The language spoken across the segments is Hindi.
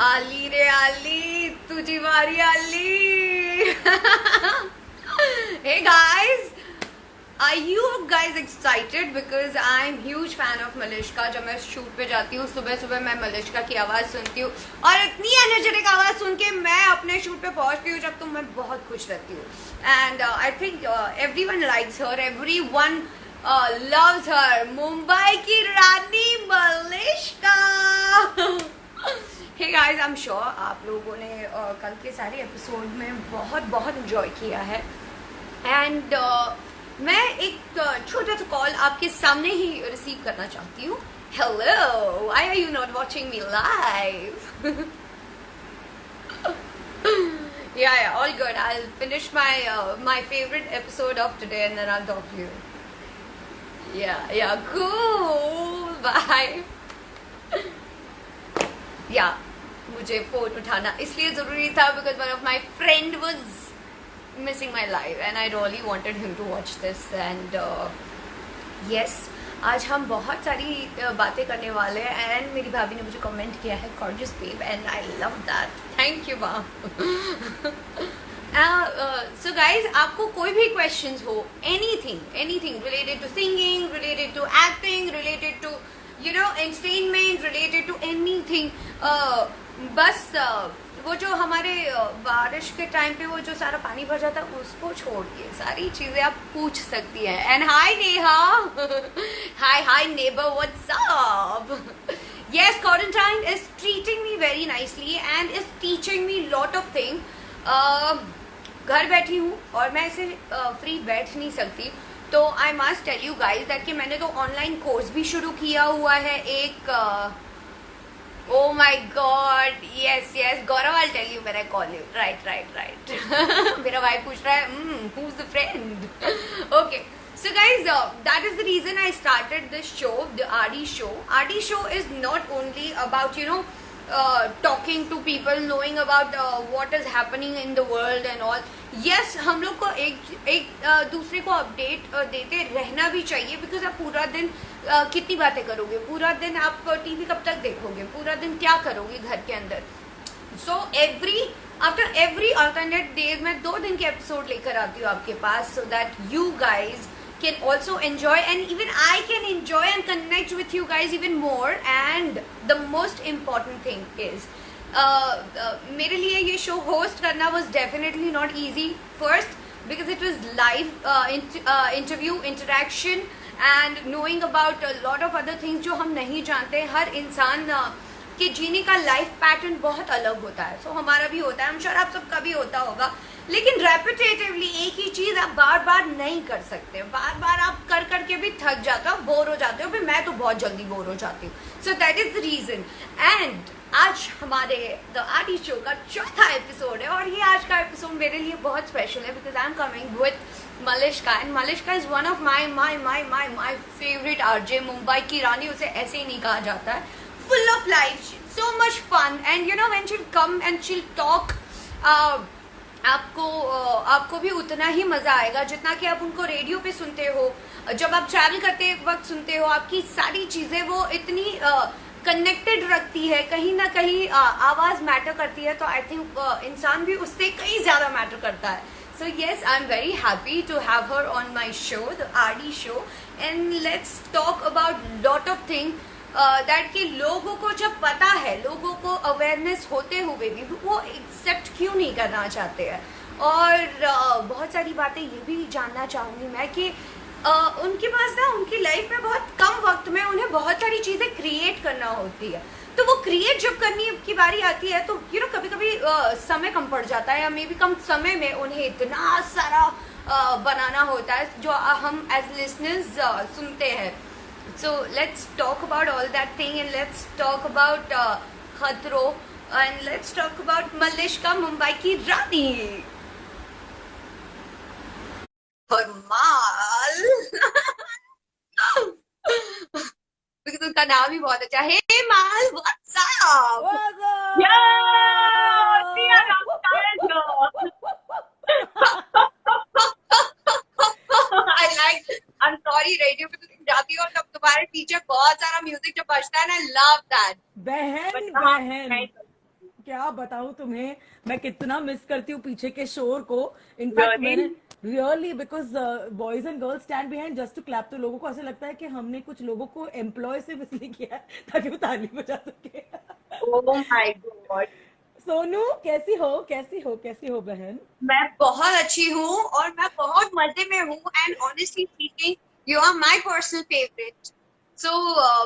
आली रे आली, तुझी बारी आली. Hey guys, are you guys excited? Because I'm huge fan of Malishka. जब मैं शूट पे जाती हूँ सुबह सुबह मैं मलिश्का की आवाज़ सुनती हूँ और इतनी एनर्जेटिक आवाज़ सुन के मैं अपने शूट पे पहुँचती हूँ जब तो मैं बहुत खुश रहती हूँ. And I think everyone likes her, everyone loves her. Mumbai की रानी Malishka. Hey guys, I'm sure आप लोगों ने कल के सारे एपिसोड में बहुत बहुत इंजॉय किया है. एंड मैं एक छोटा सा कॉल आपके सामने ही रिसीव करना चाहती हूँ. Hello, why are you not watching me live? Yeah, all good. I'll finish my favorite episode of today and then I'll talk to you. Yeah, cool. Bye. Yeah, मुझे फोन उठाना इसलिए जरूरी था because one of my friend was missing my live and I really wanted him to watch this. And yes, आज हम बहुत सारी बातें करने वाले हैं. एंड मेरी भाभी ने मुझे कमेंट किया है gorgeous babe and I love that. Thank you mom. So guys, आपको कोई भी questions हो, anything related to singing, related to acting, related to entertainment, related to anything, बस वो जो हमारे बारिश के टाइम पे वो जो सारा पानी भर जाता है उसको छोड़ के सारी चीजें आप पूछ सकती हैं. And hi Neha. Hi neighbour, what's up? Yes, quarantine is treating me very nicely and is teaching me lot of things. घर बैठी हूँ और मैं ऐसे फ्री बैठ नहीं सकती, तो I must tell you guys that कि मैंने तो ऑनलाइन कोर्स भी शुरू किया हुआ है एक. Oh my God, yes, Gaurav, I'll tell you when I call you. Right. मेरा भाई पूछ रहा है who's the friend? Okay, so guys, that is the reason I started this show, the RD show. RD show is not only about talking to people, knowing about what is happening in the world and all. Yes, हम लोग को एक दूसरे को अपडेट देते रहना भी चाहिए, बिकॉज आप पूरा दिन कितनी बातें करोगे, पूरा दिन आप टीवी कब तक देखोगे, पूरा दिन क्या करोगे घर के अंदर. So after every alternate days मैं 2 दिन के एपिसोड लेकर आती हूँ आपके पास, so that you guys can also enjoy and even I can enjoy and connect with you guys even more. And the most important thing is मेरे लिए ये शो होस्ट करना was definitely not easy first because it was live interview interaction and knowing about a lot of other things जो हम नहीं जानते. हर इंसान के जीने का लाइफ पैटर्न बहुत अलग होता है. सो हमारा भी होता है, I'm sure आप सबका भी होता होगा, लेकिन रेपिटेटिवली एक ही चीज आप बार बार नहीं कर सकते. बार बार आप कर करके भी थक जाते हो, बोर हो जाते हो. मैं तो बहुत जल्दी बोर हो जाती हूँ. So that is the reason. And आज हमारे द आरडी शो का 4था एपिसोड है और ये आज का एपिसोड मेरे लिए बहुत स्पेशल है because I am coming with Malishka. And Malishka is one of my favourite RJ. Mumbai की रानी, उसे ऐसे ही नहीं कहा जाता है. Full of life, so much fun, and when she come and she talk, आपको भी उतना ही मजा आएगा जितना कि आप उनको रेडियो पे सुनते हो, जब आप ट्रैवल करते वक्त सुनते हो. आपकी सारी चीजें वो इतनी कनेक्टेड रखती है, कहीं ना कहीं आवाज मैटर करती है. तो आई थिंक इंसान भी उससे कहीं ज्यादा मैटर करता है. So yes, I am very happy to have her on my show, the RD show. And let's talk about lot of thing that कि लोगों को जब पता है, लोगों को अवेयरनेस होते हुए भी वो एक्सेप्ट क्यों नहीं करना चाहते हैं. और बहुत सारी बातें ये भी जानना चाहूंगी मैं कि उनके पास ना उनकी लाइफ में बहुत कम वक्त में उन्हें बहुत सारी चीजें क्रिएट करना होती है. तो वो क्रिएट जब करने की बारी आती है तो कभी कभी समय कम पड़ जाता है, या मे बी कम समय में उन्हें इतना सारा बनाना होता है जो हम एज लिसनर्स सुनते हैं. So let's talk about all that thing and let's talk about Khatro and let's talk about Malishka, Mumbai की रानी. फरमाल. क्योंकि उनका नाम ही बहुत अच्छा है. Hey Mal, what's up? Yeah, Tia Ramtajo. I like. I'm sorry, radio पे तो तुम जाती हो और तब तुम्हारे पीछे बहुत सारा म्यूजिक जो बजता है ना, I love that. बहन क्या बताऊं तुम्हें, मैं कितना मिस करती हूँ पीछे के शोर को. इनफैक्ट मैंने really, because boys and girls stand behind just to clap, तो लोगों को ऐसा लगता है कि हमने कुछ लोगों को एम्प्लॉय सिर्फ इसलिए किया है ताकि वो ताली बजा सके. Oh my God. सोनू कैसी हो, कैसी हो, कैसी हो बहन? मैं बहुत अच्छी हूँ और मैं बहुत मजे में हूँ. And honestly speaking, you are my personal favourite. So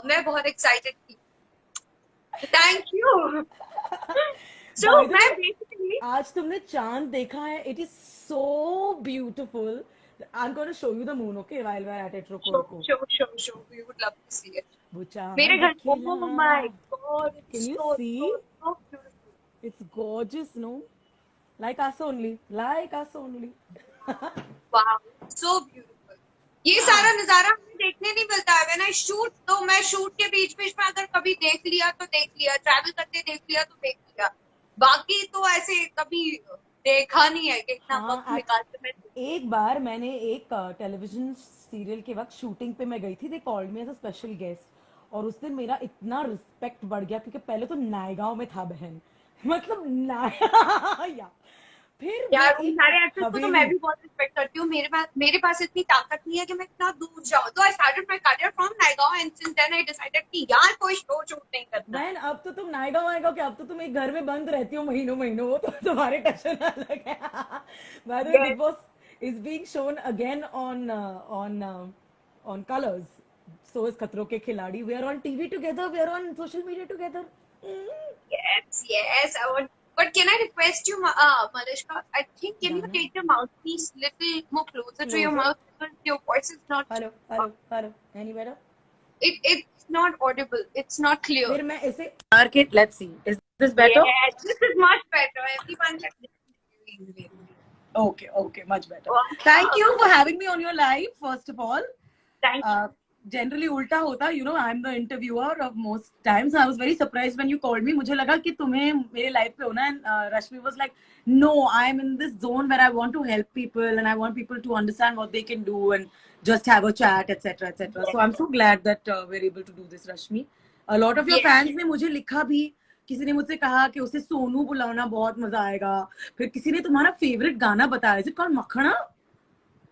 मैं बहुत एक्साइटेड थी. Thank you. So By the मैं way, बेसिकली आज तुमने चांद देखा है? It is so beautiful. I am gonna show you the moon, okay, while we're at it. रुको रुको. Show we would love to see it. वो मेरे चांद घर. खिला. Oh my god, Can it's you so see? So so beautiful. It's gorgeous, no? Like us only. Like us only. Wow, so beautiful. ये सारा नजारा हमें देखने नहीं मिलता है. व्हेन आई शूट, तो मैं शूट के बीच बीच में अगर कभी देख लिया तो देख लिया, ट्रैवल करते देख लिया तो देख लिया. बाकी तो ऐसे कभी देखा नहीं है कि इतना हाँ, वक्त निकाल के मैं. एक बार मैंने एक टेलीविजन सीरियल के वक्त शूटिंग पे मैं गई थी. They called me as a special guest, और उस दिन मेरा इतना रिस्पेक्ट बढ़ गया क्योंकि पहले तो नायगांव में था बहन. मतलब या फिर मैं यार उन एक सारे एक्टर्स को तो मैं हवेली. भी बहुत रिस्पेक्ट करती हूँ. मेरे पास इतनी ताकत नहीं है कि मैं इतना दूर जाऊँ. तो I started my career from Naigaon and since then I decided कि यार कोई शो शूट नहीं करना. बहन अब तो तुम नायगांव आएगा कि अब तो तुम एक घर में बंद रहती हो महीनों महीनों, वो तो तुम्हारे टेंशन अलग है. By the way, Bigg Boss is being shown again on Colors. So is Khatron Ke Khiladi. We are on TV together, we are on social media together. Yes, I want. But can I request you, Malishka? I think can you Dana? take your mouthpiece little more closer to your Closer? mouth because your voice is not. Hello hello hello. Any better? It's not audible. It's not clear. फिर मैं इसे market. Let's see, is this better? Yes, this is much better. Everyone can listen to you easily. Okay, okay, much better. Thank you for having me on your live, first of all. Thank you. Generally उल्टा होता, you know, I am the interviewer of most times. I was very surprised when you called me. मुझे लगा कि तुम्हें मेरे लाइव पे होना. And Rashmi was like, no, I am in this zone where I want to help people and I want people to understand what they can do and just have a chat, etc, etc. So I'm so glad that we're able to do this, Rashmi. A lot of your fans ने मुझे लिखा भी. किसी ने मुझसे कहा कि उसे सोनू बुलाना, बहुत मजा आएगा. फिर किसी ने तुम्हारा फेवरेट गाना बताया. इज इट कॉल्ड मखना?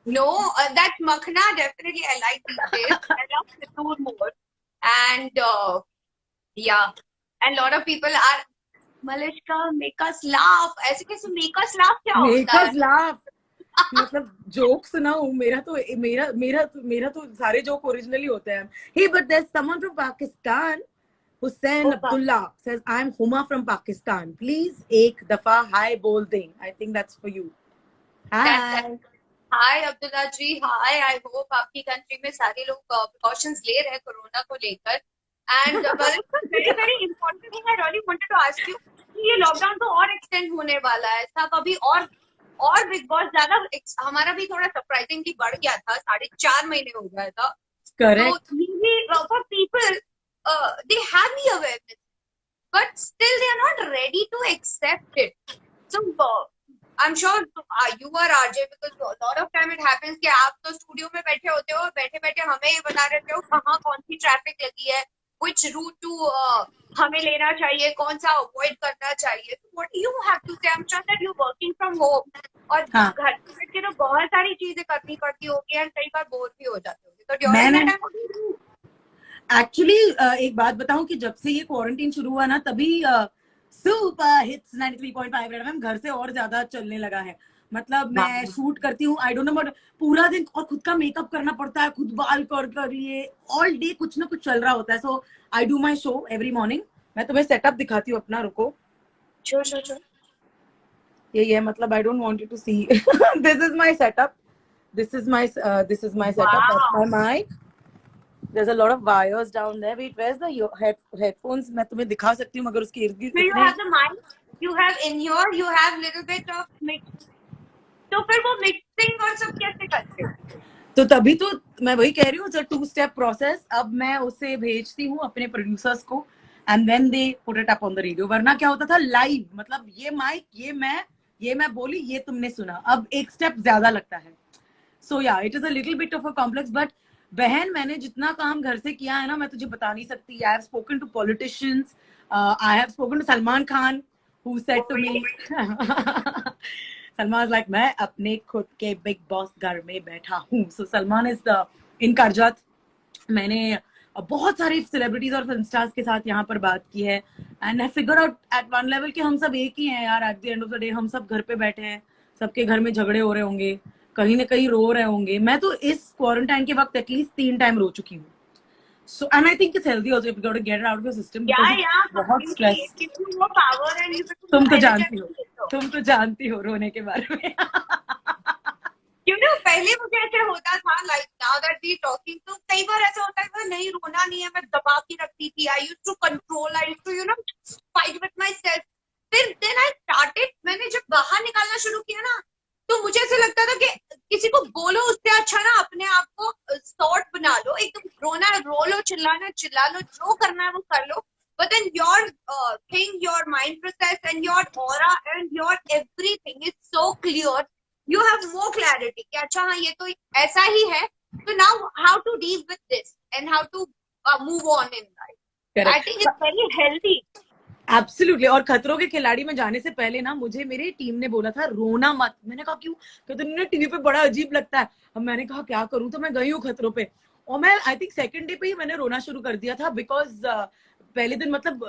No, that Makhna definitely I like these days. I love Sittur more. And yeah, and lot of people are Malishka, make us laugh. ऐसे कैसे make us laugh क्या होता Make है? us laugh. मतलब जोक सुनाऊं? मेरा तो सारे जोक ओरिजिनली होते हैं. Hey, but there's someone from Pakistan. Hussein Abdullah says, I'm Huma from Pakistan. Please एक दफा hi बोल दें. I think that's for you. Hi. Hi Abdullah ji, hi. I hope आपकी कंट्री में सारे लोग प्रिकॉशंस ले रहे हैं कोरोना को लेकर. And very very important thing I really wanted to ask you कि ये लॉकडाउन तो और एक्सटेंड होने वाला है. सब अभी और बिग बॉस ज्यादा हमारा भी थोड़ा सरप्राइजिंगली बढ़ गया था. 4.5 महीने हो गया था. Correct. So for people, they have the awareness, but still they are not ready to accept it. So I'm sure you are RJ because a lot of time it happens कि आप तो स्टूडियो में बैठे होते हो, बैठे बैठे हमें ये बता देते हो कहाँ कौन सी ट्रैफिक लगी है, which route to हमें लेना चाहिए, कौन सा अवॉइड करना चाहिए. So what do you have to say? I'm sure that you're working from home और हाँ. घर पे बैठ के तो बहुत सारी चीजें करनी पड़ती होगी और कई बार बोर भी हो जाते होगे. तो during that time what do you do? Actually एक बात बताऊं कि जब से ये क्वारंटीन शुरू हुआ ना, तभी सुपर हिट्स 93.5 रेड एफएम घर से और ज्यादा चलने लगा है. मतलब मैं शूट करती हूँ, आई डोंट नो, बट पूरा दिन और खुद का मेकअप करना पड़ता है, खुद बाल कर लिए, ऑल डे कुछ ना कुछ चल रहा होता है. So I do my show every morning. मैं तुम्हें सेटअप दिखाती हूँ अपना, रुको. Sure. ये मतलब I don't want you to see. This is my setup. This is my setup. That's my mic. There's a lot of wires down there. Wait, where's the headphones? मैं तुम्हें दिखा सकती हूँ मगर उसके इर्द-गिर्द So you have the mic, you have in here, you have little bit of mix. तो फिर वो mixing और सब कैसे करते हो? तो तभी तो मैं वही कह रही हूँ, it's a 2-step process. अब मैं उसे भेजती हूँ अपने प्रोड्यूसर्स को and then they put it up on the radio. वरना क्या होता था लाइव, मतलब ये माइक, ये मैं बोली, ये तुमने सुना. अब एक स्टेप ज्यादा लगता है. So yeah, it is a little bit of a complex, but बहन मैंने जितना काम घर से किया है ना, मैं तुझे बता नहीं सकती. I have spoken to politicians, I have spoken to Salman Khan, who said to me, Salman was like, मैं अपने खुद के बिग बॉस घर में बैठा हूँ. So Salman is the in Karjat. मैंने बहुत सारी सेलिब्रिटीज और फिल्म स्टार्स के साथ यहाँ पर बात की है, and I figure out at one level कि हम सब एक ही हैं यार. At the end of the day हम सब घर पे बैठे हैं, सबके घर में झगड़े हो रहे होंगे, कहीं ना कहीं रो रहे होंगे. मैं तो इस क्वारंटाइन के वक्त एटलीस्ट 3 टाइम रो चुकी हूँ. So, and I think it's healthy also if you got to get it out of your system. Yeah. बहुत stress. It gives you more power and you become तुम तो more जानती हो, energetic. तुम तो जानती हो रोने के बारे में. You know, पहले मुझे ऐसे होता था, like now that we talking, तो कई बार ऐसा होता है नहीं रोना नहीं है, मैं दबा के रखती थी. I used to control, I used to fight with myself. फिर then I started, मैंने जब बाहर निकालना शुरू किया ना, तो मुझे ऐसे लगता था कि किसी को बोलो उससे अच्छा ना अपने आप को सॉर्ट बना लो. एकदम रोना रो लो, चिल्लाना चिल्ला लो, जो करना है वो कर लो. But then your thing, your mind process and your aura and your everything is so clear. You have more clarity कि अच्छा हाँ ये तो ऐसा ही है. So now how to deal with this and how to move on in life. Correct. I think it's very healthy. Absolutely. और खतरों के खिलाड़ी में जाने से पहले ना मुझे मेरी टीम ने बोला था रोना मत. मैंने कहा क्यों? कहते उन्होंने टीवी पे बड़ा अजीब लगता है. अब मैंने कहा क्या करूं, तो मैं गई हूँ खतरों पे, और मैं आई थिंक सेकंड डे पे ही मैंने रोना शुरू कर दिया था. बिकॉज पहले दिन मतलब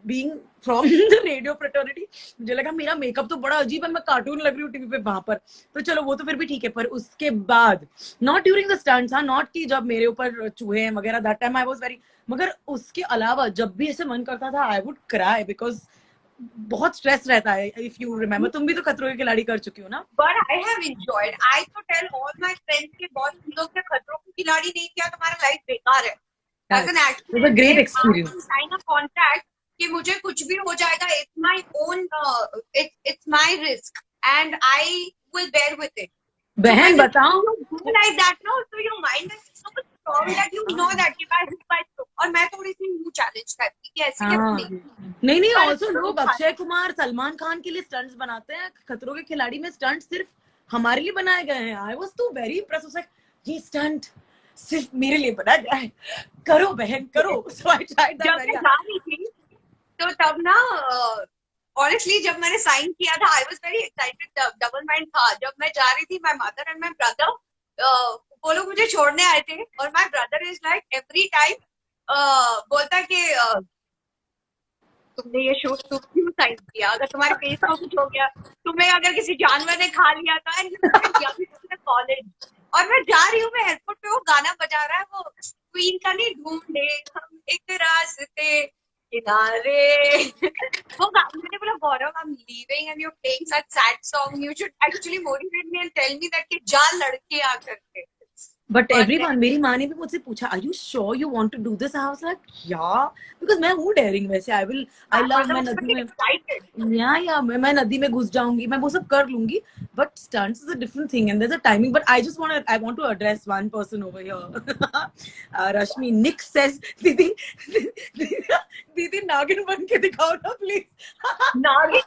being from the radio fraternity मुझे लगा मेरा मेकअप तो बड़ा अजीब है, मैं कार्टून लग रही हूँ टीवी पे वहां पर. तो चलो वो तो फिर भी ठीक है. पर उसके बाद not during the stunts, not कि जब मेरे ऊपर चूहे हैं वगैरह, that time I was very, मगर उसके अलावा जब भी ऐसे मन करता था आई वुड क्राई बिकॉज बहुत स्ट्रेस रहता है. इफ यू रिमेम्बर, तुम भी तो खतरों के खिलाड़ी कर चुकी हो ना. But I have enjoyed. I to tell all my friends कि बहुत लोग ने खतरों के खिलाड़ी नहीं किया, तुम्हारा लाइफ बेकार है. As an actor, it was a great experience. Sign a contract कि मुझे कुछ भी हो जाएगा. It's my own. It's my risk and I will bear with it. बहन बताओ. Like that, no? So your mind is so strong that you know that you guys by stroke. और मैं थोड़ी सी न्यू चैलेंज करती कि ऐसे कैसे नहीं. ऑल्सो लोग अक्षय कुमार, सलमान खान के लिए स्टंट्स बनाते हैं. खतरों के खिलाड़ी में स्टंट सिर्फ हमारे लिए बनाए गए हैं. आई वाज तो वेरी इम्प्रेस्ड. लाइक ये स्टंट सिर्फ मेरे लिए बनाया गया है, करो बहन करो. सो आई ट्राइड दैट. जब मैं जा रही थी तो तब ना ऑनेस्टली जब मैंने साइन किया था आई was very excited. Double mind था. जब मैं जा रही थी, my mother and my brother वो लोग मुझे छोड़ने आए थे, और my brother is like every time बोलता कि तुमने ये शो तो क्यों साइन किया, अगर तुम्हारे फेस को कुछ हो गया, तुम्हें अगर किसी जानवर ने खा लिया था, एंड कॉलेज. और मैं जा रही हूँ, मैं एयरपोर्ट पे वो गाना बजा रहा है, वो क्वीन का नहीं, ढूंढे हम एक रास्ते किनारे. वो मैंने बोला Gaurav, I am leaving and you are playing such sad song. You should actually motivate me and tell me that कि जा लड़के आ करके. बट एवरीवन, मेरी माँ ने भी मुझसे पूछा are you sure you want to do this. I was like yeah, because मैं हूँ डेयरिंग वैसे. आई लव, मैं नदी में या मैं नदी में घुस जाऊंगी, मैं वो सब कर लूंगी. But stunts is a different thing and there is a timing. But I want to address one person over here. Rashmi Nick says दीदी नागिन बन के दिखाओ ना प्लीज. नागिन.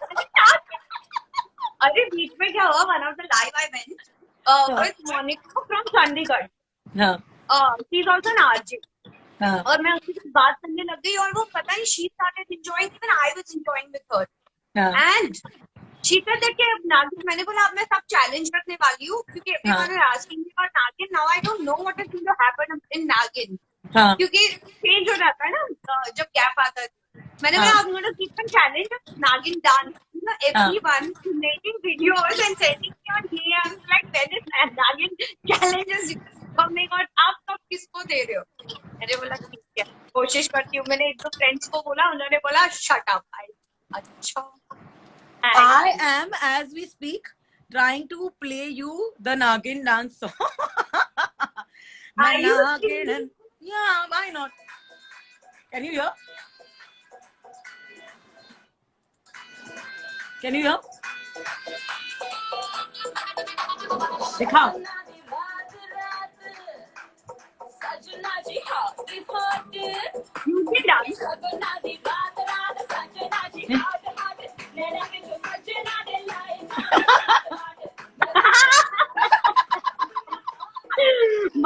अरे बीच में क्या हुआ, one of the live I went with Monica from Chandigarh. She is also an RJ. और मैं उसके साथ बात करने लग गई, और वो पता नहीं she started enjoying, even I was enjoying with her. And she said that कि नागिन, मैंने बोला अब मैं सब चैलेंज रखने वाली हूँ क्योंकि everyone is asking me about नागिन. Now I don't know what is going to happen in नागिन. क्योंकि चेंज हो जाता है ना जब गैप आता है. मैंने बोला I'm going to keep on challenge नागिन dance. Everyone making videos and sending me on DMs like when is नागिन challenges coming on, आप सब किसको दे रहे हो. मैंने बोला ठीक है, कोशिश करती हूँ. मैंने एक दो फ्रेंड्स को बोला, उन्होंने बोला shut up. अच्छा. I am, as we speak, trying to play you the Nagin dance song. Nagin. Yeah, why not? Can you hear? Can you hear? दिखाओ. You can dance.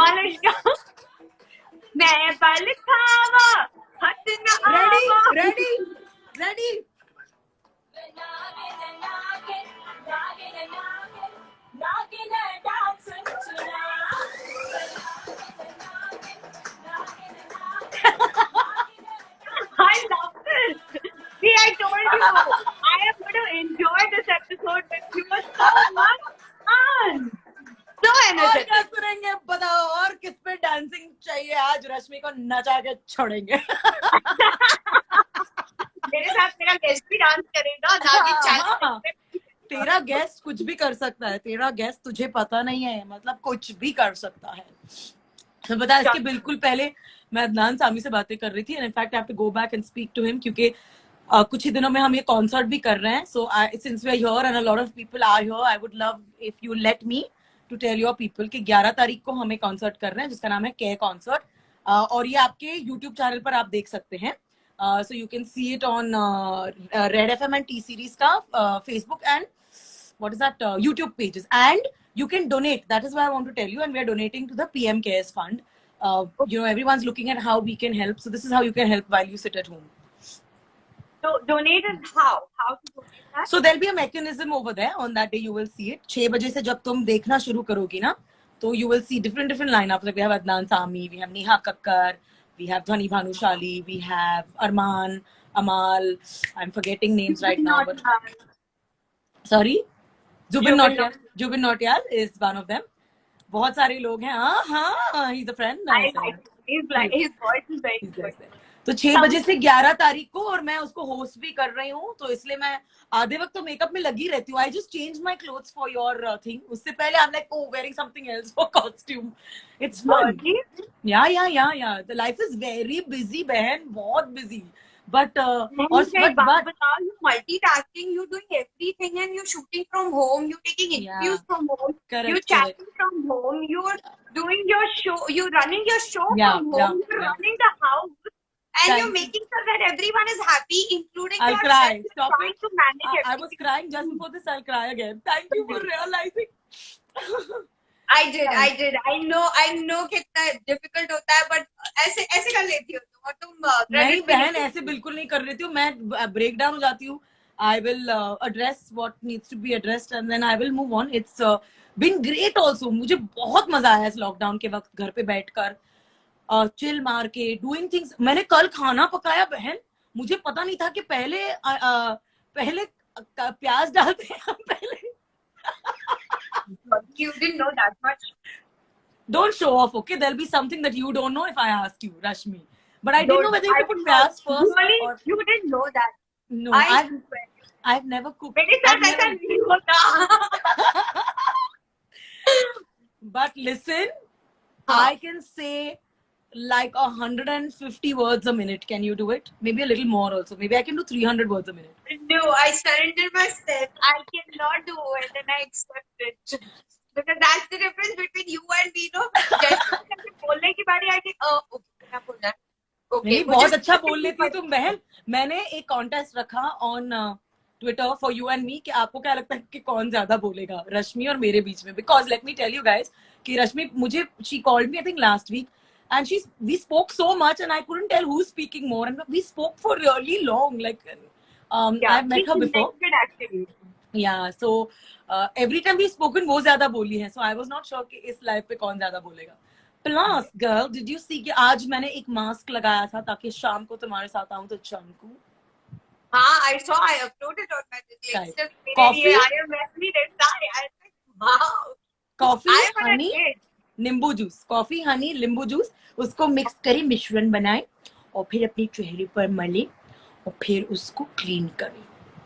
Malishka. मैं पल खावा हट ना. Ready. I am going to enjoy this episode with you so much fun. So और energetic. क्या सुनेंगे बताओ, और किस पे डांसिंग चाहिए? आज रश्मि को नचा के छोड़ेंगे। मेरे साथ मेरा गेस्ट भी डांस करेगा ना कि चैनल पे। तेरा गेस्ट कुछ भी कर सकता है, तेरा गेस्ट तुझे पता नहीं है, मतलब कुछ भी कर सकता है। तो बता, इसके बिल्कुल पहले मैं अदनान सामी से बातें कर रही थी, and in fact I have to go back and speak to him, क्योंकि कुछ ही दिनों में हम ये कॉन्सर्ट भी कर रहे हैं। So since we are here and a lot of people are here, I would love if you let me to tell your people कि 11 तारीख को हमें कॉन्सर्ट कर रहे हैं जिसका नाम है के कॉन्सर्ट, और ये आपके यूट्यूब चैनल पर आप देख सकते हैं। So you can see it on Red FM and T Series का Facebook and what is that YouTube pages, and you can donate. That is why I want to tell you, and we are donating to the PM Cares Fund. You know, everyone's looking at how we can help, so this is how you can help while you sit at home. So donate is how to donate that? So there'll be a mechanism over there. On that day you will see it. 6 बजे से जब तुम देखना शुरू करोगी ना, तो you will see different lineups. Like we have Adnan Sami, we have Neha Kakkar, we have Dhwani Bhanushali, we have Arman, Amal. I'm forgetting names right now. But sorry, Zubin Nautiyal is one of them. बहुत सारे लोग हैं। हाँ, he's a friend. His voice is very good. तो 6 बजे से 11 तारीख को, और मैं उसको होस्ट भी कर रही हूँ, तो इसलिए मैं आधे वक्त तो मेकअप में लगी रहती हूँ। I just change my clothes for your thing. उससे पहले I am like wearing something else for costume. It's fun. या the life is very busy बहन, बहुत busy. But you multitasking, you doing everything, and you shooting from home, you taking interviews from home, you chatting from home, you're doing your show, you're running your show from home, you're running the house, and you're making sure that everyone is happy, including I'll yourself. cry. Stop trying to manage everything. I was crying just before this. I'll cry again. Thank you for realizing. I did. I know कितना difficult होता है, but ऐसे कर लेती हो तुम, और तुम नहीं बहन, ऐसे बिल्कुल नहीं कर लेती हूँ मैं। ब्रेक डाउन हो जाती हूँ। I will address what needs to be addressed and then I will move on. It's been great also. मुझे बहुत मजा आया इस लॉकडाउन के वक्त घर पे बैठकर चिल मार के डूइंग थिंग्स। मैंने कल खाना पकाया बहन, मुझे पता नहीं था कि पहले प्याज डालते हैं पहले। You didn't know that much. Don't show off, okay? There'll be something that you don't know if I ask you, Rashmi. But I didn't know whether you could put pyaz first. Really? Or... You didn't know that? No, I've never cooked. मेरे साथ ऐसा नहीं होता. But listen, I can say like 150 words a minute. Can you do it? Maybe a little more also. Maybe I can do 300 words a minute. No, I surrender myself. I cannot do it, and I accept it. Because that's the difference between you and me, no? जैसे बोलने की बारी आई थी, okay, क्या बोलना है? नहीं, बहुत अच्छा बोल लेती है तुम बहन। मैंने एक कॉन्टेस्ट रखा on Twitter for you and me कि आपको क्या लगता है कि कौन ज्यादा बोलेगा, रश्मि और मेरे बीच में। Because let me tell you guys कि रश्मि मुझे, she called me I think last week, and we spoke so much and I couldn't tell who's speaking more, and we spoke for really long, like I've met her before actually. Yeah, so every time we spoken वो ज्यादा बोली है, so I was not sure कि इस लाइव पे कौन ज्यादा बोलेगा। Plus girl, did you see कि आज मैंने एक मास्क लगाया था ताकि शाम को तुम्हारे साथ आऊं तो चमकूं। हाँ, I saw, I uploaded on my Coffee, I am very excited. Wow, coffee, honey, नींबू जूस, कॉफी, हनी, नींबू जूस, उसको मिक्स करें, मिश्रण बनाए और फिर अपने चेहरे पर मले और फिर उसको क्लीन करें।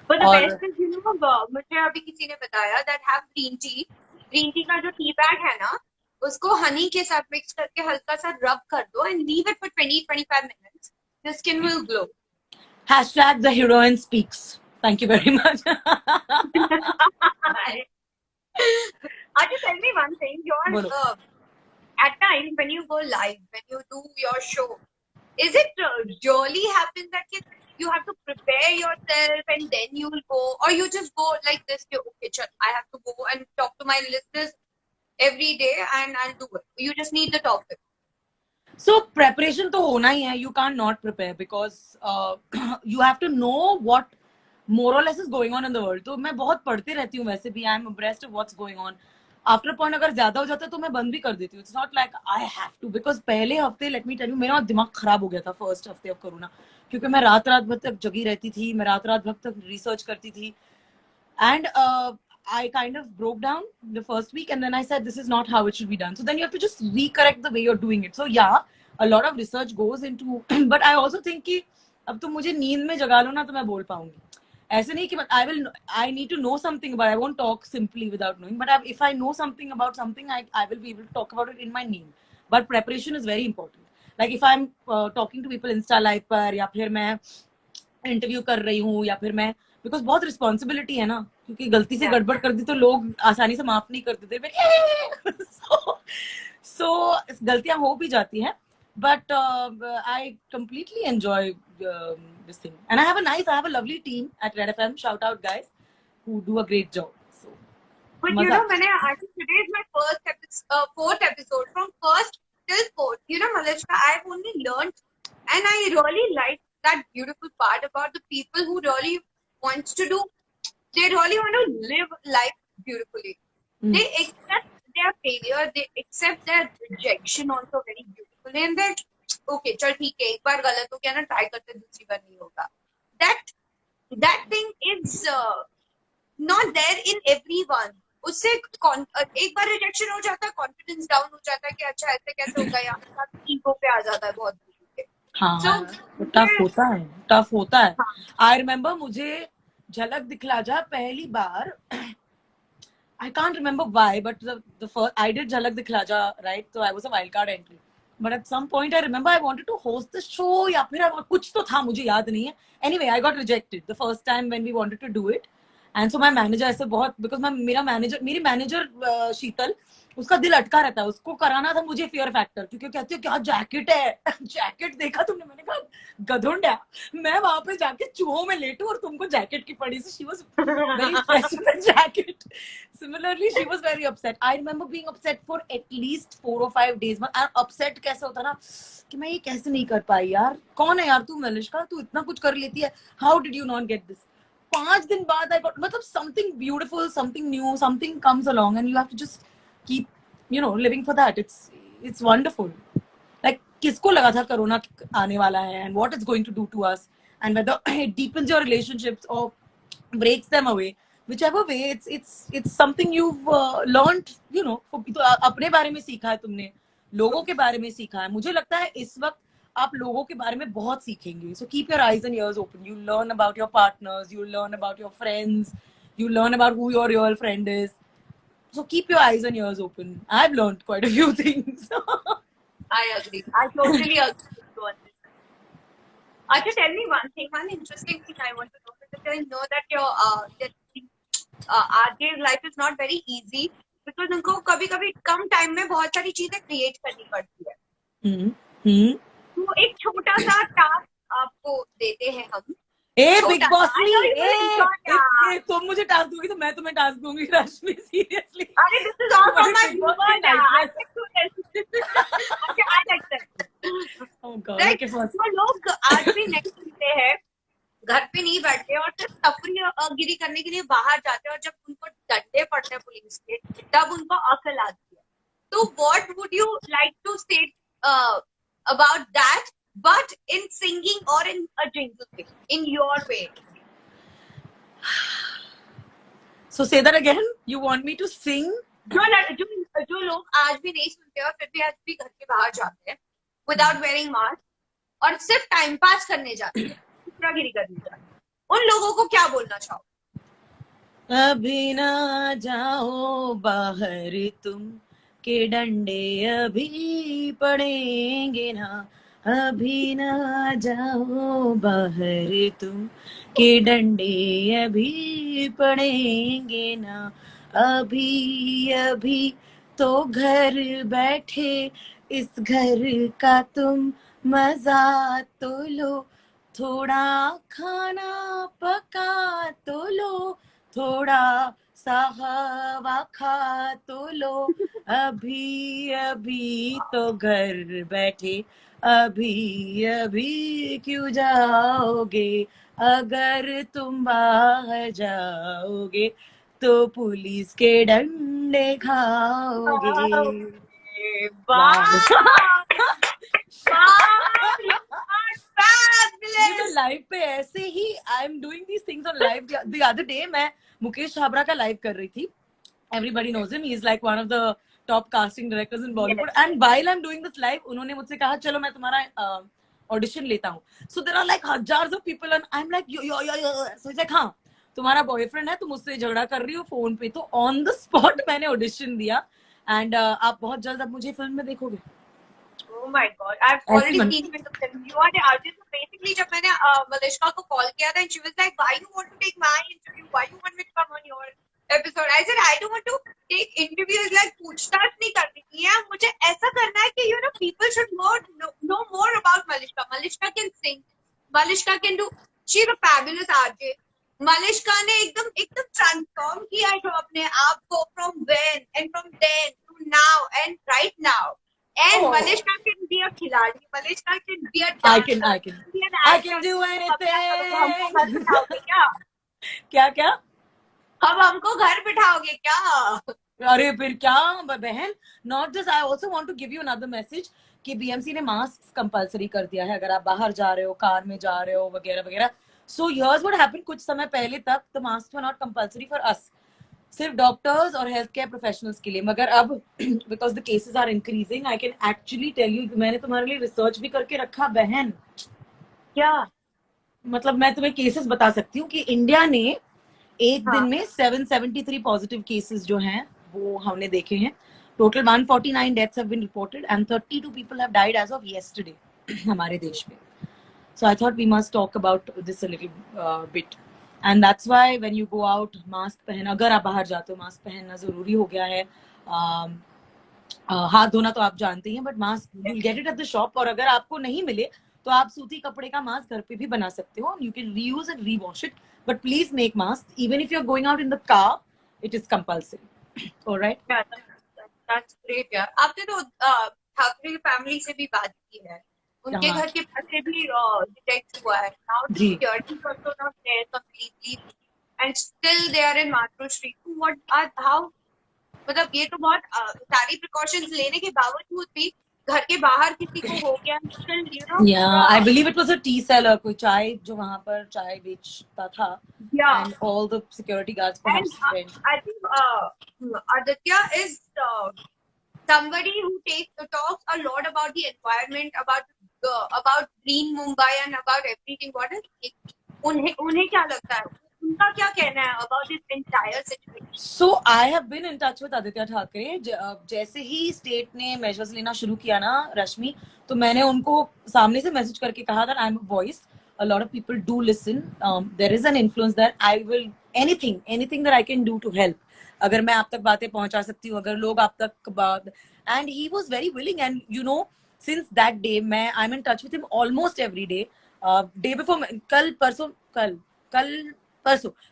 But the best is, you know, मुझे अभी किसी ने बताया that have green tea का जो टी बैग है ना, उसको हनी के साथ मिक्स करके हल्का सा रब कर दो and leave it for 20-25 minutes. The skin will glow. Hashtag the heroine speaks. Thank you very much. Just tell me one thing. At times when you go live, when you do your show, is it really happen that you have to prepare yourself and then you will go, or you just go like this? Okay, I have to go and talk to my listeners every day and I'll do it. You just need the topic. So preparation तो होना ही है. You can't not prepare because you have to know what more or less is going on in the world. तो मैं बहुत पढ़ती रहती हूँ वैसे भी. I'm abreast of what's going on. After point अगर ज्यादा हो जाता है तो मैं बंद भी कर देती हूँ. It's not like I have to, because पहले हफ्ते लेट मी टेल यू मेरा दिमाग खराब हो गया था फर्स्ट हफ्ते ऑफ कोरोना, क्योंकि मैं रात रात भर तक जगी रहती थी, मैं रात रात भर तक रिसर्च करती थी. And I kind of broke down the first week, and then I said, this is not how it should be done. So then you have to just recorrect the way you're doing it. So yeah, a lot of research goes into, but I also think कि अब तुम मुझे नींद में जगा लो ना तो मैं बोल पाऊंगी. ऐसे नहीं कि I need to know something about it. I won't talk simply without knowing. But if I know something about something, I will be able to talk about it in my need. But preparation is very important. Like if I'm talking to people Insta Live पर, या फिर मैं इंटरव्यू कर रही हूँ, या फिर मैं, बिकॉज बहुत रिस्पॉन्सिबिलिटी है ना, क्योंकि गलती से गड़बड़ कर दी तो लोग आसानी से माफ नहीं करते थे. सो गलतियां हो भी जाती हैं, but I completely enjoy this thing, and I have a lovely team at Red FM. Shout out guys who do a great job. So but you know, I think today is my fourth episode. From first till fourth, you know, Malishka, I've only learned, and I really like that beautiful part about the people who really wants to do, they really want to live life beautifully. They accept their failure, they accept their rejection also very beautifully, and then okay, चल ठीक है, एक बार गलत हो गया ना, ट्राई करते दूसरी बार नहीं होगा. That thing is not there in everyone. उससे एक बार रिजेक्शन हो जाता है, कॉन्फिडेंस डाउन हो जाता है कि अच्छा ऐसे कैसे होगा, यहाँ ईगो पे आ जाता है बहुत. हाँ, टफ होता है. आई रिमेम्बर मुझे झलक दिखला जा पहली बार, I can't remember why, but the first I did Jhalak Dikhla Ja, right? So I was a wildcard entry. But at some point I remember I wanted to host the show, या फिर कुछ तो था, मुझे याद नहीं है. Anyway, I got rejected the first time when we wanted to do it. And so my manager ऐसे बहुत, because मेरी मैनेजर शीतल, उसका दिल अटका रहता है, उसको कराना था मुझे फियर फैक्टर, क्योंकि कहती है क्या जैकेट है, जैकेट देखा तुमने? मैंने कहा गधुंडा, मैं वहां पे जाके चूहों में लेटू और तुमको जैकेट की पड़ी. She was very impressed with jacket. Similarly she was very upset. I remember being upset for at least 4 or 5 days. Upset कैसे होता ना कि मैं ये कैसे नहीं कर पाई यार, कौन है यार तू मलिश्का, तू इतना कुछ कर लेती है, how did you not get this. 5 दिन बाद I got, मतलब something beautiful, something new, something comes along and you have to just keep, you know, living for that. It's wonderful. Like किसको लगा था कोरोना आने वाला है, and what it's going to do to us, and whether it deepens your relationships or breaks them away, whichever way, it's something you've learned, you know. तो अपने बारे में सीखा है तुमने, लोगों के बारे में सीखा है. मुझे लगता है इस वक्त आप लोगों के बारे में बहुत सीखेंगे. So keep your eyes and ears open. You learn about your partners, you learn about your friends, you learn about who your real friend is. So keep your eyes and ears open. I've learned quite a few things. I agree. I totally agree on this. Acha, tell me one thing, one interesting thing I want to know, because I know that your RJ's life is not very easy, because उनको कभी-कभी कम टाइम में बहुत सारी चीजें क्रिएट करनी पड़ती है. तो एक छोटा सा टास्क आपको देते हैं हम. बिग बॉस में तुम मुझे टास्क दोगी तो मैं तुम्हें टास्क दूंगी रश्मि, सीरियसली. अरे this is all for my viewers. I like that. Oh God, right? तो लोग आज भी नहीं सुनते हैं, घर पे नहीं बैठते और सिर्फ तफरीगिरी करने के लिए बाहर जाते हैं, और जब उनको डंडे पड़ते हैं पुलिस के तब उनको अकल आती है. तो what would you like to state about that, but in singing or in a jingle thing, in your way? So say that again. You want me to sing? जो लोग आज भी नहीं सुनते और फिर भी आज भी घर के बाहर जाते हैं without wearing mask और सिर्फ टाइम पास करने जाते हैं, तफरीगिरी करने जाते हैं, उन लोगों को क्या बोलना चाहो? अभी ना जाओ बाहर तुम के डंडे अभी पड़ेंगे ना, अभी ना जाओ बाहर तुम के डंडे अभी पड़ेंगे ना, अभी अभी तो घर बैठे इस घर का तुम मजा तो लो, थोड़ा खाना पका तो लो, थोड़ा सा हवा खा तो लो, अभी अभी तो घर बैठे अभी अभी क्यों जाओगे, अगर तुम बाहर जाओगे तो पुलिस के डंडे अंडे खाओगे। लाइव पे ऐसे ही I am doing these things on live. The other day मैं मुकेश छाबरा का लाइव कर रही थी। Everybody knows him. He is like one of the top casting directors in Bollywood. Yes. And while I'm doing this live, उन्होंने मुझसे कहा चलो मैं तुम्हारा ऑडिशन लेता हूँ. So there are like hundreds of people and I'm like yo. So he's like हाँ तुम्हारा बॉयफ्रेंड है, तुम मुझसे झगड़ा कर रही हो फोन पे. तो ऑन द स्पॉट मैंने ऑडिशन दिया एंड आप बहुत जल्द अब मुझे फिल्म में देखोगे. Oh my God, I've already seen the film. You are the artist. So basically, जब मैंने मलिश्का को call किया था, and she was like, "Why you want to take my interview? Why you want me to come on your episode?" I said, "I don't want to take interviews like पूछताछ नहीं करनी है. मुझे ऐसा करना है कि people should know more about Malishka. Malishka can sing. Malishka can do. She's a fabulous RJ. Malishka ने एकदम transform किया है अपने आप को from when and from then to now and right now. And Malishka can be a खिलाड़ी. Malishka can be a dancer. I can do anything. क्या? अब हमको घर बिठाओगे क्या? अरे फिर क्या बहन. Not just, I also want to give you another message कि BMC ने मास्क कंपलसरी कर दिया है अगर आप बाहर जा रहे हो, कार में जा रहे हो वगैरह वगैरह. So here's what happened. कुछ समय पहले तक the masks were not compulsory for us. सिर्फ डॉक्टर्स और हेल्थ केयर प्रोफेशनल्स के लिए. मगर अब because the cases are increasing I can actually tell you, मैंने तुम्हारे लिए रिसर्च भी करके रखा बहन. क्या मतलब मैं तुम्हें केसेस बता सकती हूँ कि इंडिया ने एक दिन में 773 पॉजिटिव केसेस जो हैं वो हमने देखे हैं. Total 149 deaths have been reported and 32 people have died as of yesterday हमारे देश में. So I thought we must talk about this a little bit. And that's why when you go out, mask पहन. अगर आप बाहर जाते हो मास्क पहनना जरूरी हो गया है. हाथ धोना तो आप जानते हैं, but mask you will get it at the shop. और अगर आपको नहीं मिले तो आप सूती कपड़े का मास्क घर पे भी बना सकते हो. You can reuse and rewash it, but please make mask even if you are going out in the car. It is compulsory. Alright, that's great यार. आपने तो ठाकरे की फैमिली से भी बात की है, उनके घर के पास से भी डिटेक्ट हुआ है. Now the security also not there completely and still they are in Metro Street. What are how मतलब ये तो बहुत सारी प्रिकॉशंस लेने के बावजूद भी घर के बाहर किसी को हो गया still I believe it was a tea seller, कोई चाय जो वहाँ पर चाय बेचता था. And all the security guards perhaps went. I think Aditya is somebody who talks a lot about the environment, about green Mumbai and about everything. What is उन्हें क्या लगता है, उनका क्या कहना है about this entire situation? So I have been in touch with Aditya Thackeray. जैसे ही स्टेट ने मेजर्स लेना शुरू किया ना रश्मि, तो मैंने उनको सामने से मैसेज करके कहा that I'm a voice. A lot of people do listen. There is an influence that I will anything that I can do to help. अगर मैं आप तक बातें पहुंचा सकती हूँ, अगर लोग आप तक बात. And he was very willing and since that day I'm in touch with him almost every day. Day before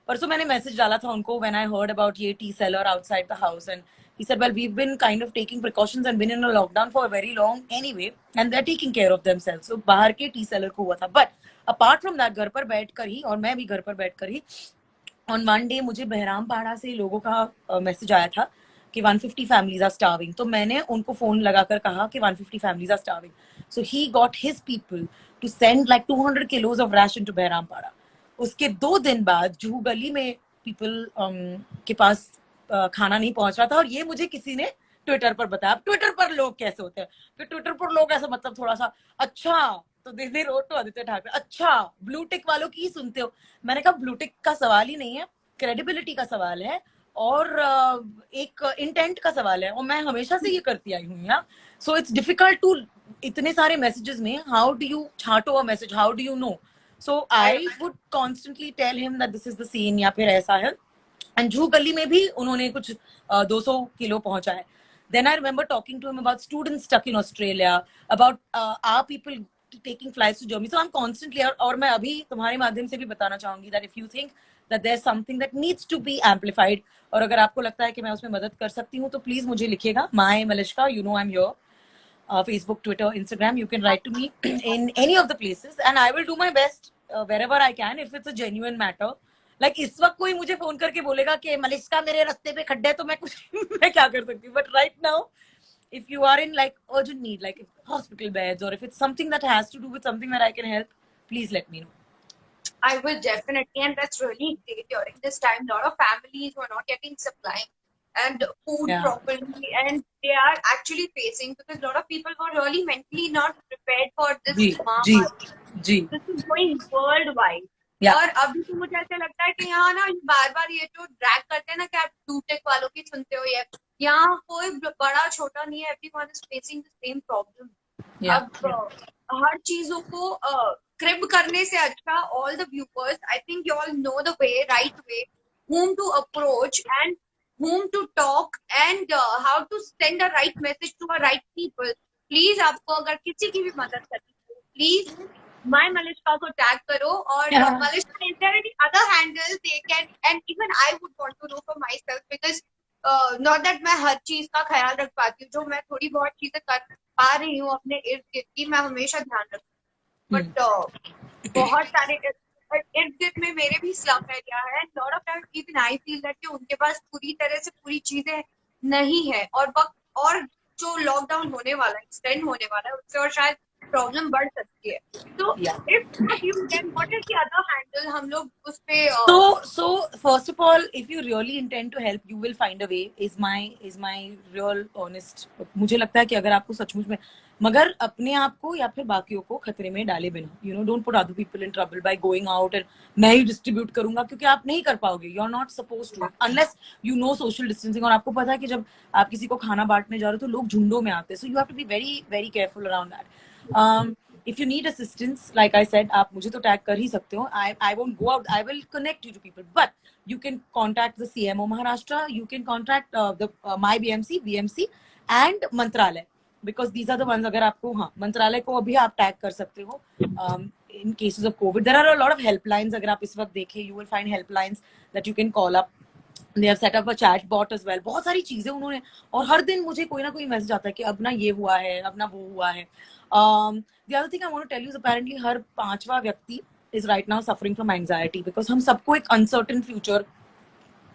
परसों मैंने मैसेज डाला था उनको when I heard about ये tea seller outside the house, and he said well we've been kind of taking precautions and been in a lockdown for a very long anyway and they're taking care of themselves. So बाहर के tea seller को हुआ था, but apart from that घर पर बैठकर ही, और मैं भी घर पर बैठकर ही, on one day मुझे बहरामपाड़ा से लोगों का मैसेज आया था कि 150 families are starving. तो मैंने उनको फोन लगाकर कहा कि 150 families are starving. So he got his people to send like 200 kilos of ration to बहरामपाड़ा. उसके 2 दिन बाद जूहू गली में पीपल के पास खाना नहीं पहुंच रहा था, और ये मुझे किसी ने ट्विटर पर बताया. ट्विटर पर लोग कैसे होते हैं, फिर ट्विटर पर लोग ऐसा मतलब थोड़ा सा अच्छा, तो दे रोट तो आदित्य ठाकरे, अच्छा ब्लू टिक वालों की ही सुनते हो. मैंने कहा ब्लू टिक का सवाल ही नहीं है, क्रेडिबिलिटी का सवाल है और एक इंटेंट का सवाल है, और मैं हमेशा से ये करती आई हूँ यार. सो इट्स डिफिकल्ट टू इतने सारे मैसेजेस में हाउ डू यू छांटो a message, how do you know. So I would constantly tell him that this is the scene या फिर ऐसा है. And जूहू गली में भी उन्होंने कुछ 200 किलो पहुंचा है. Then I remember talking to him about students stuck in Australia, about our people taking flights to Germany. So I'm constantly, और मैं अभी तुम्हारे माध्यम से भी बताना चाहूंगी that if you think that there's something that needs to be amplified, और अगर आपको लगता है कि मैं उसमें मदद कर सकती हूँ तो प्लीज मुझे लिखिएगा. My Malishka, you know I'm here. Facebook, Twitter, Instagram, you can write to me in any of the places and I will do my best wherever I can if it's a genuine matter like इस वक्त कोई मुझे फोन करके बोलेगा कि मलिश्का मेरे रास्ते पे खड्डे है, तो मैं कुछ मैं क्या कर सकती हूँ. But right now if you are in like urgent need, like if hospital beds, or if it's something that has to do with something that I can help, please let me know. I will definitely, and that's really great during this time. A lot of families were not getting supply and food properly, and they are actually facing, because a lot of people were really mentally not prepared for this महामारी. This is going worldwide. और अभी तो मुझे ऐसा लगता है कि यहाँ ना बार बार ये जो ड्रैग करते हैं ना कि आप टूटेक वालों की सुनते हो, ये यहाँ कोई बड़ा छोटा नहीं है, everyone is facing the same problem. अब हर चीजों को क्रिब करने से अच्छा, all the viewers, I think you all know the way, right way, whom to approach and whom to talk and how to send a right message to a right people. Please आपको अगर किसी की भी मदद करनी हो, प्लीज माय मलिश्का को टैग करो. और Malishka, is there any other handle they can, and even I would want to know for myself, because not that मैं हर चीज का ख्याल रख पाती हूँ, जो मैं थोड़ी बहुत चीजें कर पा रही हूँ अपने इर्द गिर्द की, मैं हमेशा ध्यान रखती हूँ. बट बहुत सारे इर्द गिर्द में मेरे भी स्लम एरिया है. Lot of time even I feel that कि उनके पास पूरी तरह से पूरी चीजें नहीं है, और वक्त और जो लॉकडाउन होने वाला है, एक्सटेंड होने वाला है, उससे और शायद प्रॉब्लम बढ़ सकती है. तो if not you, then what is the other handle? हम लोग उस पे so first of all, if you really intend to help, you will find a way. Is my real honest. मुझे लगता है कि अगर आपको सचमुच में, मगर अपने आप को या फिर बाकियों को खतरे में डाले बिना, you know, don't put other people in trouble by going out and मैं ही डिस्ट्रीब्यूट करूंगा, क्योंकि आप नहीं कर पाओगे. You are not supposed to unless you know social distancing. और आपको पता है कि जब आप किसी को खाना बांटने जा रहे हो तो लोग झुंडों में आते हैं. So you have to be very very careful around that. If you need assistance, like I said, आप मुझे तो टैग कर ही सकते हो. I won't go out. I will connect you to people. But you can contact the CMO Maharashtra. You can contact the my BMC and मंत्रालय, because these are the ones. अगर आपको मंत्रालय को अभी आप टैग कर सकते हो. In cases of COVID, there are a lot of helplines. अगर आप इस वक्त देखें, you will find helplines that you can call up. They have set up a chat bot as well. बहुत सारी चीजें उन्होंने, और हर दिन मुझे कोई ना कोई मैसेज आता है कि अब ना ये हुआ है, अब ना वो हुआ है. The other thing I want to tell you is apparently हर 5वां व्यक्ति is right now suffering from anxiety, because हम सबको एक uncertain future,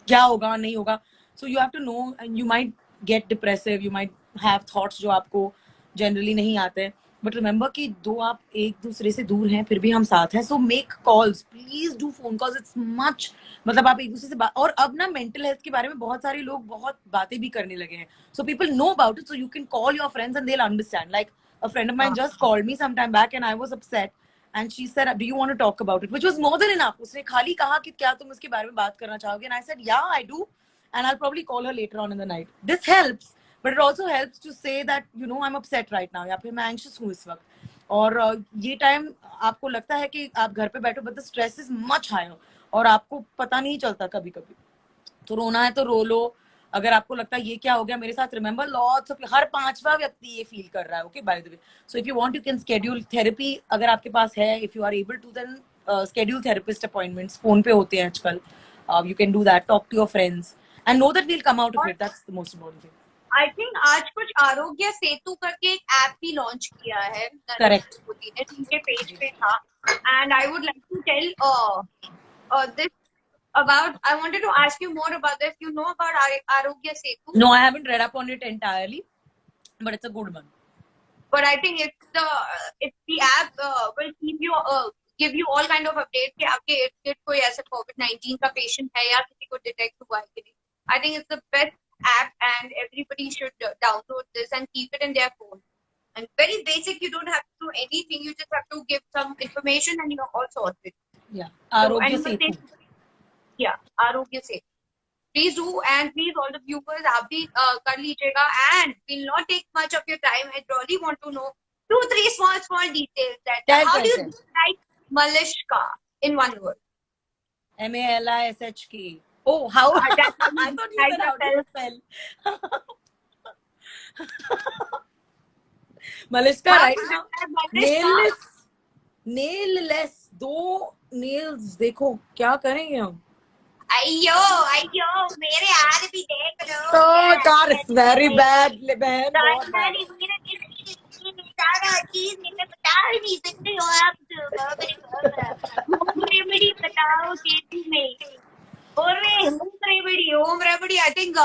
क्या होगा नहीं होगा. So you have to know, and you might get depressive, you might have thoughts जो आपको generally नहीं आते. But remember कि दो आप एक दूसरे से दूर हैं, फिर भी हम साथ हैं. So make calls, please do phone calls. It's much, मतलब आप एक दूसरे से बात, और अब ना mental health के बारे में बहुत सारे लोग बहुत बातें भी करने लगे हैं. So people know about it, so you can call your friends and they'll understand. Like a friend of mine just called me some time back and I was upset, and she said, do you want to talk about it? Which was more than enough. उसने खाली कहा कि क्या तुम इसके बारे में बात करना चाहोगे? And I said, yeah, I do, and I'll probably call her later on in the night. This helps. But it also helps to say that, you know, I'm upset right now, या फिर मैं anxious हूँ इस वक्त. और ये टाइम आपको लगता है कि आप घर पे बैठो, but the stress is much higher, और आपको पता नहीं चलता कभी कभी. तो रोना है तो रो लो. अगर आपको लगता है ये क्या हो गया मेरे साथ, रिमेंबर लॉट्स ऑफ, हर 5वां व्यक्ति ये फील कर रहा है. Okay, by the way. So if you want you can schedule therapy, अगर आपके पास है. If you are able to, then schedule therapist appointments. Phone पे होते हैं आजकल. You can do that. Talk to your friends and know that will come out of it. That's the most important thing. I think आज कुछ आरोग्य सेतु करके एक ऐप भी लॉन्च किया है. करेक्ट. उनके पेज पे था. And I would like to tell this about, I wanted to ask you more about this. You know about Arogya Setu? No, I haven't read up on it entirely, but it's a good one. But I think it's the app will keep you give you all kind of updates कि आपके इर्द गिर्द कोई ऐसे COVID-19 का पेशेंट है या किसी को डिटेक्ट हुआ है कि नहीं. I think it's the best app and everybody should download this and keep it in their phone. And very basic, you don't have to do anything. You just have to give some information and you're all sorted. Yeah, Arogya Setu. Yeah, Arogya Setu. Please do, and please all the viewers आप भी कर लीजिएगा, and will not take much of your time. I really want to know 2-3 small details that how do you describe Malishka in one word? MALISHK. Oh, how? I thought you said how do you spell. Malishka right now nailless 2 nails. देखो क्या करेंगे हम. अयो मेरे हाथ भी देख लो. Oh God, it's very bad, बहन. सारा चीज मैं बता नहीं सकती हो आप. बताओ कैसी नहीं. Home remedy. I think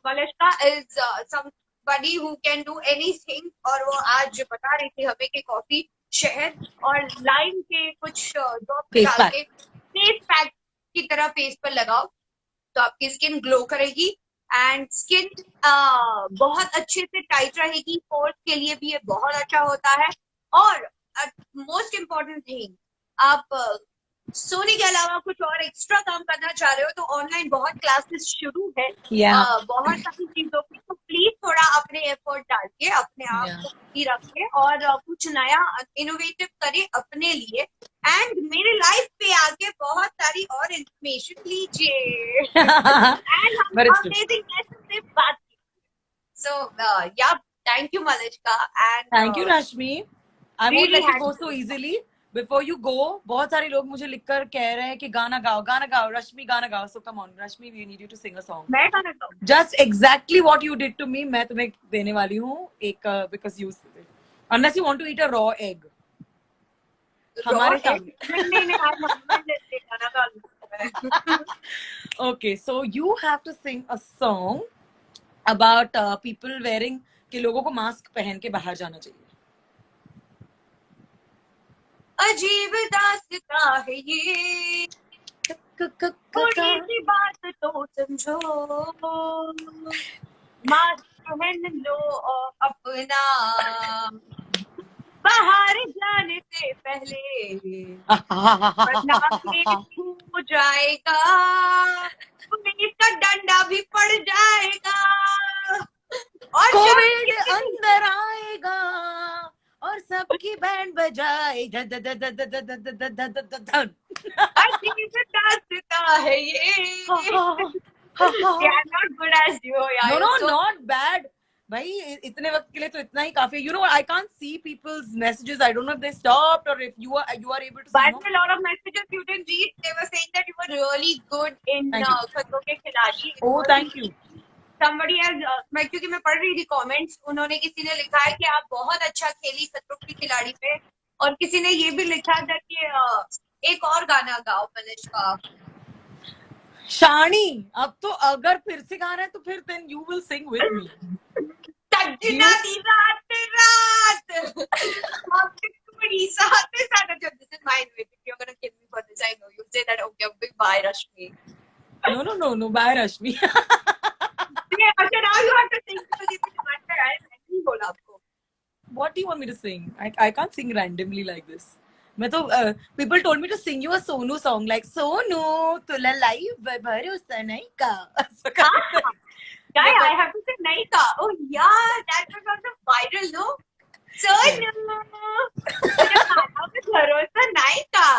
Malishka is somebody who can do anything. और वो आज बता रही थी हमें कि कॉफी, शहद और लाइम के कुछ ड्रॉप डाल के फेस पैक की तरह फेस पर लगाओ तो आपकी स्किन ग्लो करेगी एंड स्किन बहुत अच्छे से टाइट रहेगी. पोर्स के लिए भी ये बहुत अच्छा होता है. और मोस्ट इम्पोर्टेंट थिंग, आप सोने के अलावा कुछ और एक्स्ट्रा काम करना चाह रहे हो तो ऑनलाइन बहुत क्लासेस शुरू है. बहुत सारी चीजों की. तो प्लीज थोड़ा अपने एफर्ट डाल के अपने आप को फ्री रखिए और कुछ नया इनोवेटिव करिए अपने लिए. एंड मेरे लाइफ पे आके बहुत सारी और इंफॉर्मेशन लीजिए एंड हम अमेजिंग से बात कीजिए. सो या thank you Malishka and thank you Rashmi. I won't let you go so easily. Before you go, बहुत सारे लोग मुझे लिखकर कह रहे हैं कि गाना गाओ रश्मि, गाना गाओ. So come on Rashmi, we need you to sing a song. मैं गाना गाऊं? Just exactly what you did to me, मैं तुम्हें देने वाली हूँ एक, because you unless you want to eat a raw egg हमारे सामने. Okay, so you have to sing a song about people wearing, कि लोगों को मास्क पहन के बाहर जाना चाहिए. अजीब दास्तां है ये, थोड़ी सी बात तो समझो, मास्क पहन लो अपना बाहर जाने से पहले, वरना हो जाएगा, पुलिस का डंडा भी पड़ जाएगा और कोविड अंदर आएगा और सबकी बैंड बजाए. अजीब दास्तां है ये. Not good as you. No, not bad. भाई इतने वक्त के लिए तो इतना ही काफी. You know, I can't see people's messages. I don't know if they stopped or if you are able to. But a lot of messages you didn't read. They were saying that you were really good in खतरों के खिलाड़ी. Oh, thank you. Somebody has, क्योंकि मैं पढ़ रही थी comments, उन्होंने किसी ने लिखा है कि आप बहुत अच्छा खेली खतरों के खिलाड़ी पे, और किसी ने ये भी लिखा था कि एक और गाना गाओ मलिश्का. शानी, अब तो अगर फिर से गाना है तो फिर then you will sing with me. सजना दी रात रात थोड़ी साथ. This is my invitation. You're gonna kill me for this. I know. You say that. Okay, bye, Rashmi. No, bye, Rashmi. Okay, now you have to sing because you didn't I नहीं बोला आपको. What do you want me to sing? I can't sing randomly like this. मैं तो people told me to sing you a Sonu song, like Sonu तुला live भरोसा नहीं का. Guy, I have to say नहीं का. Oh yeah, that was also viral, no? Sonu भरोसा नहीं का.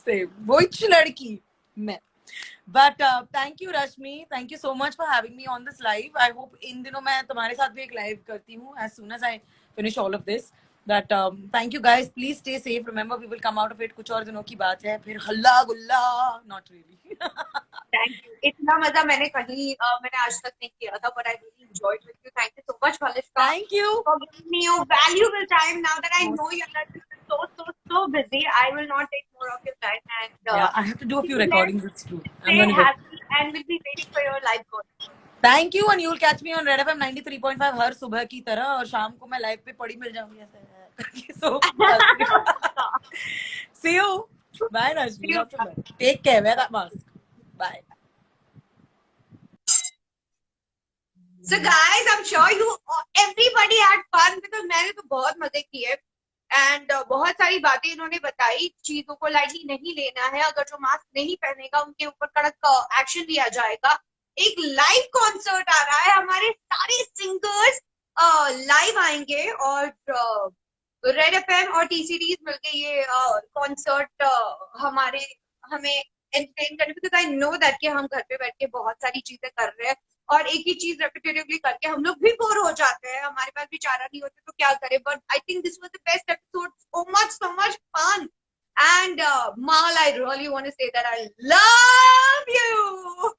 Same. Which लड़की? मैं. But thank you Rashmi, thank you so much for having me on this live. I hope इन दिनों मैं तुम्हारे साथ भी एक live करती हूँ as soon as I finish all of this. That thank you guys, please stay safe. Remember we will come out of it. कुछ और दिनों की बात है, फिर हल्ला गुल्ला. Not really. Thank you. इतना मजा मैंने आज तक नहीं किया था, but I really enjoyed with you. Thank you so much, Malishka. Thank you for giving me your valuable time. Now that I know you're so busy, I will not take more of your time. And yeah, I have to do a few recordings. It's true. Stay happy and we'll be waiting for your live concert. Thank you, and you'll catch me on Red FM 93.5 हर सुबह की तरह, और शाम को मैं लाइव पे पड़ी मिल जाऊंगी ऐसे. So see you. Bye Rashmi. Take care. Wear that mask. Bye. So guys, I'm sure everybody had fun because मैंने तो बहुत मजे किए. एंड बहुत सारी बातें इन्होंने बताई. चीजों को लाइटली नहीं लेना है. अगर जो मास्क नहीं पहनेगा उनके ऊपर कड़क एक्शन लिया जाएगा. एक लाइव कॉन्सर्ट आ रहा है. हमारे सारे सिंगर्स लाइव आएंगे और रेड एफएम और टीसीडीज मिलके ये कॉन्सर्ट हमें एंटरटेन करने, बिकॉज आई नो दैट कि हम घर पे बैठ के बहुत सारी चीजें कर रहे हैं और एक ही चीज रेपिटेटिवली करके हम लोग भी बोर हो जाते हैं. हमारे पास भी चारा नहीं होते तो क्या करें. But I think this was the best episode. so much fun. And Mal, I really want to say that I love you.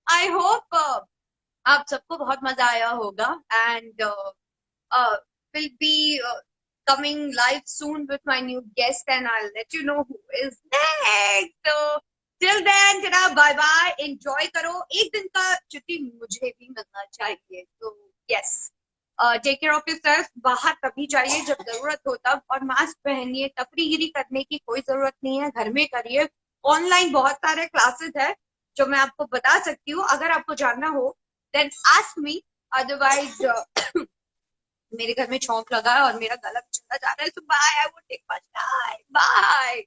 I hope आप सबको बहुत मजा आया होगा. And will be coming live soon with my new guest, and I'll let you know who is next. So till till then tata bye bye, enjoy करो। एक दिन का छुट्टी मुझे भी मिलना चाहिए, तो yes, take care of yourself. बाहर तभी जाइए जब जरूरत हो तब, और मास्क पहनिए। तफरीगिरी करने की कोई जरूरत नहीं है, घर में करिए। ऑनलाइन बहुत सारे क्लासेस है जो मैं आपको बता सकती हूँ, अगर आपको जानना हो देन आस्क मी, अदरवाइज मेरे घर में छौंक लगा है और मेरा गला भी चलता जा रहा है, तो bye, I would take my time, bye.